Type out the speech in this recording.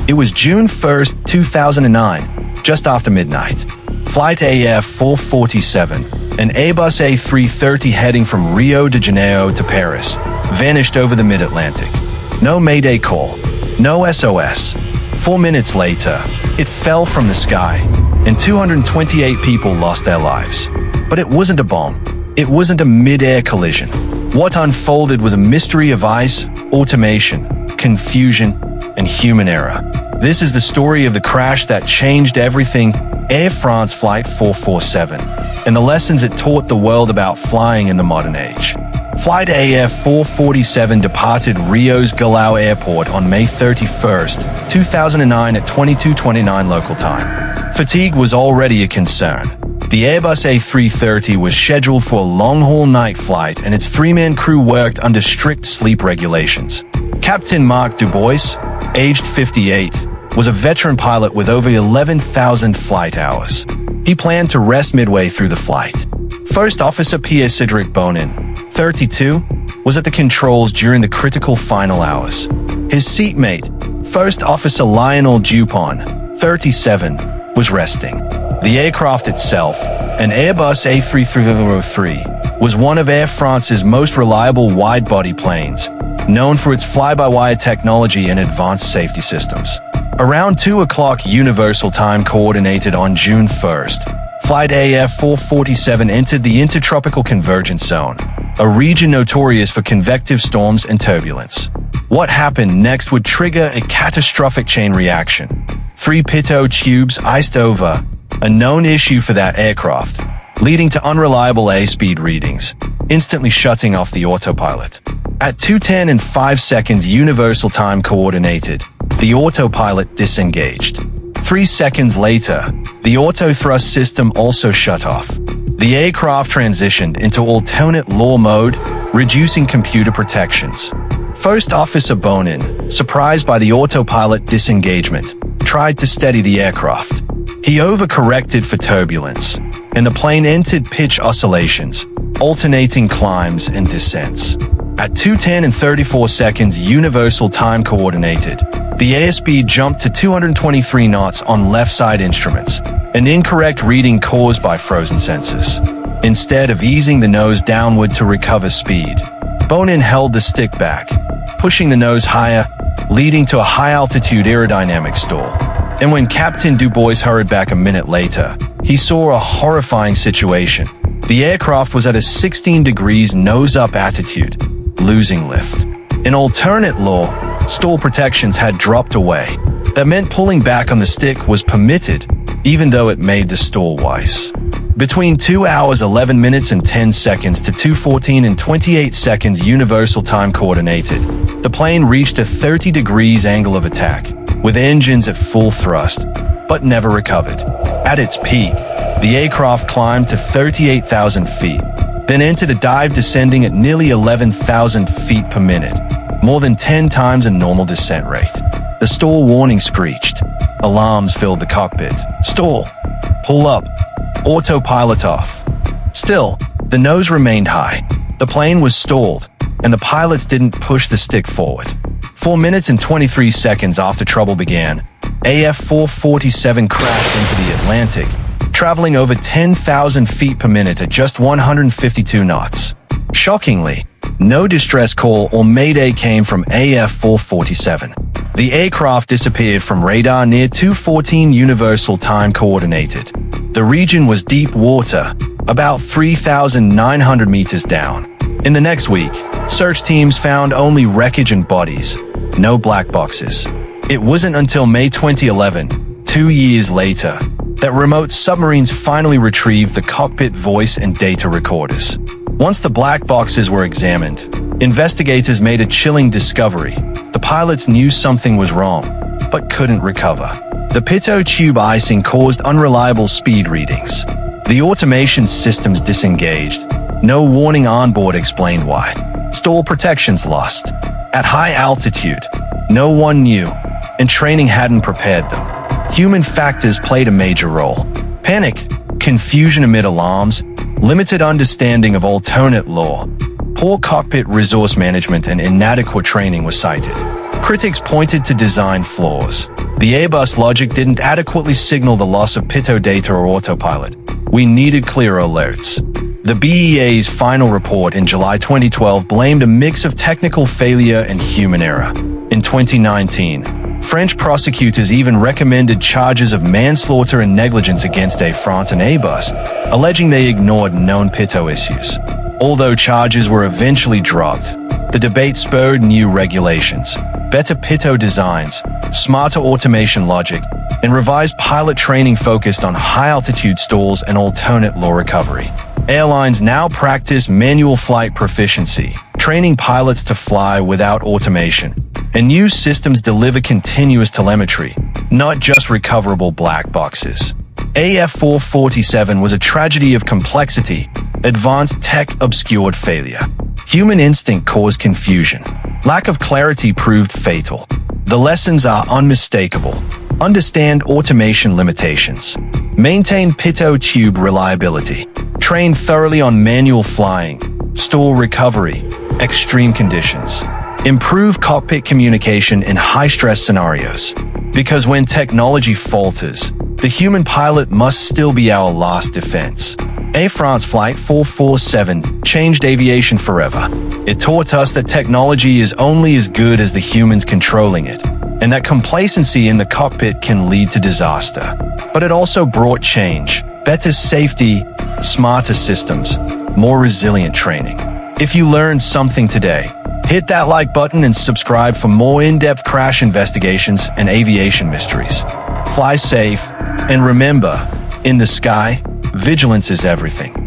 It was June 1st, 2009, just after midnight. Flight AF 447, an Airbus A330 heading from Rio de Janeiro to Paris, vanished over the mid-Atlantic. No Mayday call, no SOS. 4 minutes later, it fell from the sky, and 228 people lost their lives. But it wasn't a bomb. It wasn't a mid-air collision. What unfolded was a mystery of ice, automation, confusion, and human error. This is the story of the crash that changed everything, Air France Flight 447, and the lessons it taught the world about flying in the modern age. Flight AF 447 departed Rio's Galeão Airport on May 31st, 2009 at 22:29 local time. Fatigue was already a concern. The Airbus A330 was scheduled for a long-haul night flight, and its three-man crew worked under strict sleep regulations. Captain Marc Dubois, aged 58, was a veteran pilot with over 11,000 flight hours. He planned to rest midway through the flight. First Officer Pierre-Cédric Bonin, 32, was at the controls during the critical final hours. His seatmate, First Officer Lionel Dupont, 37, was resting. The aircraft itself, an Airbus A330, was one of Air France's most reliable wide-body planes, known for its fly-by-wire technology and advanced safety systems. Around 2 o'clock Universal Time Coordinated on June 1st, Flight AF 447 entered the Intertropical Convergence Zone, a region notorious for convective storms and turbulence. What happened next would trigger a catastrophic chain reaction. 3 Pitot tubes iced over, a known issue for that aircraft, leading to unreliable airspeed readings, instantly shutting off the autopilot. At 2:10 and 5 seconds Universal Time Coordinated, the autopilot disengaged. 3 seconds later, the auto-thrust system also shut off. The aircraft transitioned into alternate law mode, reducing computer protections. First Officer Bonin, surprised by the autopilot disengagement, tried to steady the aircraft. He overcorrected for turbulence, and the plane entered pitch oscillations, alternating climbs and descents. At 2:10 and 34 seconds Universal Time Coordinated, the airspeed jumped to 223 knots on left-side instruments, an incorrect reading caused by frozen sensors. Instead of easing the nose downward to recover speed, Bonin held the stick back, pushing the nose higher, leading to a high-altitude aerodynamic stall. And when Captain Dubois hurried back a minute later, he saw a horrifying situation. The aircraft was at a 16 degrees nose-up attitude, losing lift. In alternate law, stall protections had dropped away. That meant pulling back on the stick was permitted, even though it made the stall wise. Between 2 hours 11 minutes and 10 seconds to 2:14 and 28 seconds Universal Time Coordinated, the plane reached a 30 degrees angle of attack, with engines at full thrust, but never recovered. At its peak, the aircraft climbed to 38,000 feet, then entered a dive descending at nearly 11,000 feet per minute, more than 10 times a normal descent rate. The stall warning screeched. Alarms filled the cockpit. Stall. Pull up. Autopilot off. Still, the nose remained high. The plane was stalled, and the pilots didn't push the stick forward. 4 minutes and 23 seconds after trouble began, AF 447 crashed into the Atlantic, traveling over 10,000 feet per minute at just 152 knots. Shockingly, no distress call or mayday came from AF 447. The aircraft disappeared from radar near 2:14 Universal Time Coordinated. The region was deep water, about 3,900 meters down. In the next week, search teams found only wreckage and bodies, no black boxes. It wasn't until May 2011, 2 years later, that remote submarines finally retrieved the cockpit voice and data recorders. Once the black boxes were examined, investigators made a chilling discovery. The pilots knew something was wrong, but couldn't recover. The Pitot tube icing caused unreliable speed readings. The automation systems disengaged. No warning on board explained why. Stall protections lost. At high altitude, no one knew, and training hadn't prepared them. Human factors played a major role. Panic, confusion amid alarms, limited understanding of alternate law, poor cockpit resource management, and inadequate training were cited. Critics pointed to design flaws. The Airbus logic didn't adequately signal the loss of Pitot data or autopilot. We needed clear alerts. The BEA's final report in July 2012 blamed a mix of technical failure and human error. In 2019, French prosecutors even recommended charges of manslaughter and negligence against Air France and Airbus, alleging they ignored known Pitot issues. Although charges were eventually dropped, the debate spurred new regulations, better Pitot designs, smarter automation logic, and revised pilot training focused on high-altitude stalls and alternate law recovery. Airlines now practice manual flight proficiency, training pilots to fly without automation, and new systems deliver continuous telemetry, not just recoverable black boxes. AF447 was a tragedy of complexity, advanced tech obscured failure. Human instinct caused confusion. Lack of clarity proved fatal. The lessons are unmistakable. Understand automation limitations. Maintain Pitot tube reliability. Train thoroughly on manual flying, stall recovery, extreme conditions. Improve cockpit communication in high-stress scenarios. Because when technology falters, the human pilot must still be our last defense. Air France Flight 447 changed aviation forever. It taught us that technology is only as good as the humans controlling it, and that complacency in the cockpit can lead to disaster. But it also brought change, better safety, smarter systems, more resilient training. If you learned something today, hit that like button and subscribe for more in-depth crash investigations and aviation mysteries. Fly safe, and remember, in the sky, vigilance is everything.